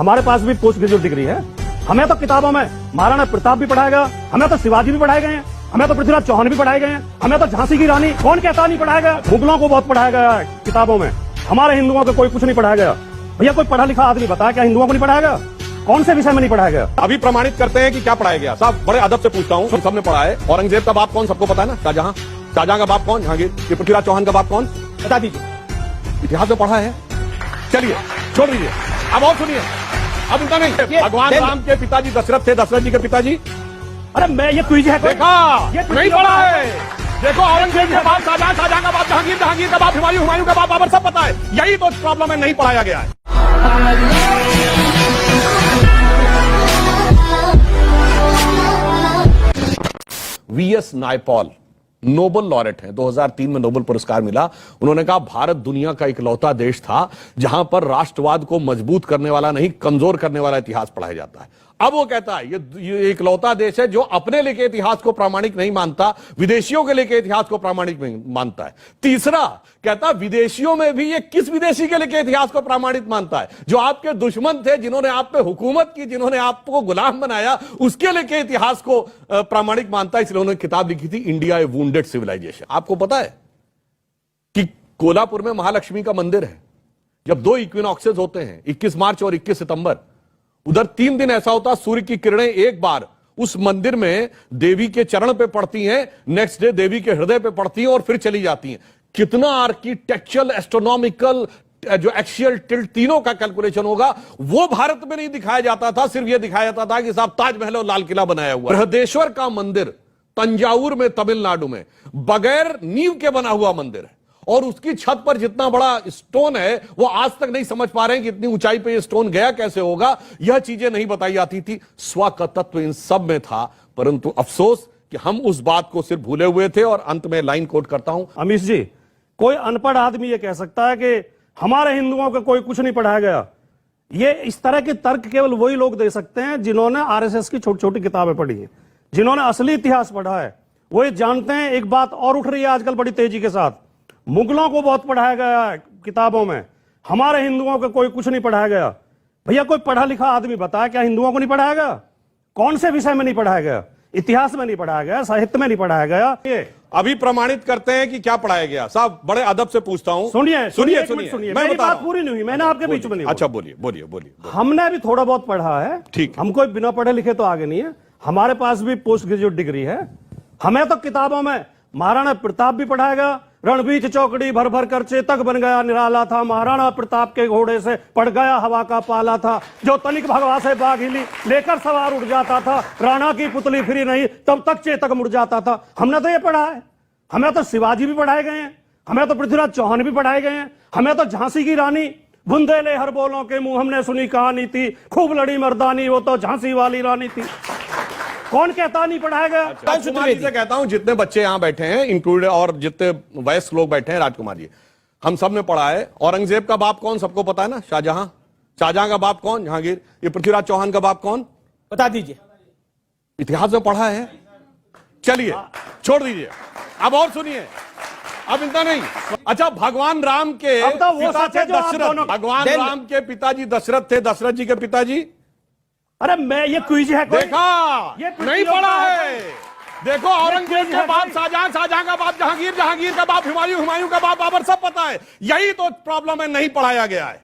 हमारे पास भी post graduate degree है। हमें तो किताबों में महाराणा प्रताप भी पढ़ाया गया, हमें तो शिवाजी भी पढ़ाए गए हैं, हमें तो पृथ्वीराज चौहान भी पढ़ाए गए हैं, हमें तो झांसी की रानी कौन कहता नहीं पढ़ाया गया। मुगलों को बहुत पढ़ाया गया है किताबों में, हमारे हिंदुओं को कोई कुछ नहीं पढ़ाया गया। भैया कोई पढ़ा लिखा आदमी बताया क्या हिंदुओं को नहीं पढ़ाया गया? कौन से विषय में नहीं पढ़ाया गया? अभी प्रमाणित करते हैं कि क्या पढ़ाया गया। साहब बड़े अदब से पूछता हूँ, सबने पढ़ा है। औरंगजेब का बाप कौन सबको पता है ना? शाहजहां। शाहजहां का बाप कौन? जहांगीर। ये पृथ्वीराज चौहान का बाप कौन? बता दीजिए। इतिहास में पढ़ा है। चलिए छोड़ दीजिए, अब और सुनिए। अब इतना नहीं, भगवान राम के पिताजी दशरथ थे, दशरथ जी के पिताजी। अरे मैं ये क्विज है देखा नहीं पढ़ा है। देखो औरंगजेब का बाप शाहजहां, शाहजहां का बाप जहांगीर, जहांगीर का बाप हुमायूं, हुमायूं का बाप बाबर, सब पता है। यही तो प्रॉब्लम है, नहीं पढ़ाया गया है। वीएस नायपॉल नोबेल लॉरेट हैं, 2003 में नोबेल पुरस्कार मिला। उन्होंने कहा भारत दुनिया का इकलौता देश था जहां पर राष्ट्रवाद को मजबूत करने वाला नहीं, कमजोर करने वाला इतिहास पढ़ाया जाता है। अब वो कहता है ये इकलौता देश है जो अपने लेके इतिहास को प्रामाणिक नहीं मानता, विदेशियों के लेके इतिहास को प्रामाणिक नहीं मानता है। तीसरा कहता विदेशियों में भी ये किस विदेशी के लेके इतिहास को प्रामाणिक मानता है? जो आपके दुश्मन थे, जिन्होंने आप पे हुकूमत की, जिन्होंने आपको गुलाम बनाया, उसके लेके इतिहास को प्रामाणिक मानता है। इसलिए उन्होंने किताब लिखी थी इंडिया ए वुंडेड सिविलाइजेशन। आपको पता है कि कोल्हापुर में महालक्ष्मी का मंदिर है। जब 2 इक्विनॉक्सेस होते हैं, 21 मार्च और 21 सितंबर, उधर 3 दिन ऐसा होता, सूर्य की किरणें एक बार उस मंदिर में देवी के चरण पे पड़ती हैं, नेक्स्ट डे देवी के हृदय पे पड़ती हैं और फिर चली जाती हैं। कितना आर्किटेक्चरल, एस्ट्रोनॉमिकल, जो एक्सियल टिल्ट, तीनों का कैलकुलेशन होगा, वो भारत में नहीं दिखाया जाता था। सिर्फ यह दिखाया जाता था कि साहब ताजमहल और लाल किला बनाया हुआ। बृहदेश्वर का मंदिर तंजावुर में, तमिलनाडु में, बगैर नींव के बना हुआ मंदिर है और उसकी छत पर जितना बड़ा स्टोन है वो आज तक नहीं समझ पा रहे हैं कि इतनी ऊंचाई पे ये स्टोन गया कैसे होगा। यह चीजें नहीं बताई जाती थी। स्व का तत्व इन सब में था, परंतु अफसोस कि हम उस बात को सिर्फ भूले हुए थे। और अंत में लाइन कोट करता हूं। अमीश जी, कोई अनपढ़ आदमी ये कह सकता है कि हमारे हिंदुओं को कोई कुछ नहीं पढ़ाया गया? ये इस तरह के तर्क केवल वही लोग दे सकते हैं जिन्होंने आरएसएस की छोटी छोटी किताबें पढ़ी हैं, जिन्होंने असली इतिहास पढ़ा है। वो ये जानते हैं। एक बात और उठ रही है आजकल बड़ी तेजी के साथ, मुगलों को बहुत पढ़ाया गया है किताबों में, हमारे हिंदुओं को कोई कुछ नहीं पढ़ाया गया। भैया कोई पढ़ा लिखा आदमी बताया क्या हिंदुओं को नहीं पढ़ाया गया? कौन से विषय में नहीं पढ़ाया गया? इतिहास में नहीं पढ़ाया गया, साहित्य में नहीं पढ़ाया गया। ये अभी प्रमाणित करते हैं कि क्या पढ़ाया गया। साहब बड़े अदब से पूछता हूं। सुनिए सुनिए, मेरी बात पूरी नहीं हुई, मैंने आपके बीच में नहीं। अच्छा बोलिए बोलिए बोलिए। हमने भी थोड़ा बहुत पढ़ा है, ठीक। हम कोई बिना पढ़े लिखे तो आगे नहीं है। हमारे पास भी पोस्ट ग्रेजुएट डिग्री है। हमें तो किताबों में महाराणा प्रताप भी पढ़ाया गया। रणबीच चौकड़ी भर भर कर चेतक बन गया निराला था, महाराणा प्रताप के घोड़े से पड़ गया हवा का पाला था, जो तनिक भगवा से बाघ हिली लेकर सवार उड़ जाता था, राणा की पुतली फिरी नहीं तब तक चेतक मुड़ जाता था। हमने तो ये पढ़ा है। हमें तो शिवाजी भी पढ़ाए गए हैं, हमें तो पृथ्वीराज चौहान भी पढ़ाए गए हैं, हमें तो झांसी की रानी बुंदेले हर बोलों के मुंह हमने सुनी कहानी थी, खूब लड़ी मर्दानी वो तो झांसी वाली रानी थी। कौन कहता नहीं पढ़ाया गया? राजकुमार जी से कहता हूं, जितने बच्चे यहां बैठे हैं इंक्लूड और जितने वयस्क लोग बैठे हैं, राजकुमार जी, हम सब ने पढ़ा है। औरंगजेब का बाप कौन सबको पता है ना? शाहजहां। शाहजहां का बाप कौन? जहांगीर। ये पृथ्वीराज चौहान का बाप कौन? बता दीजिए। इतिहास में पढ़ा है। चलिए छोड़ दीजिए, अब और सुनिए। अब इतना नहीं। अच्छा, भगवान राम के पिता थे दशरथ। भगवान राम के पिताजी दशरथ थे, दशरथ जी के पिताजी। अरे मैं ये क्विज है कोई? देखा ये नहीं पढ़ा है। देखो औरंगजेब के बाप शाहजहां, शाहजहां का बाप जहांगीर, जहांगीर का बाप हुमायूं, हुमायूं का बाप बाबर, सब पता है। यही तो प्रॉब्लम है, नहीं पढ़ाया गया है।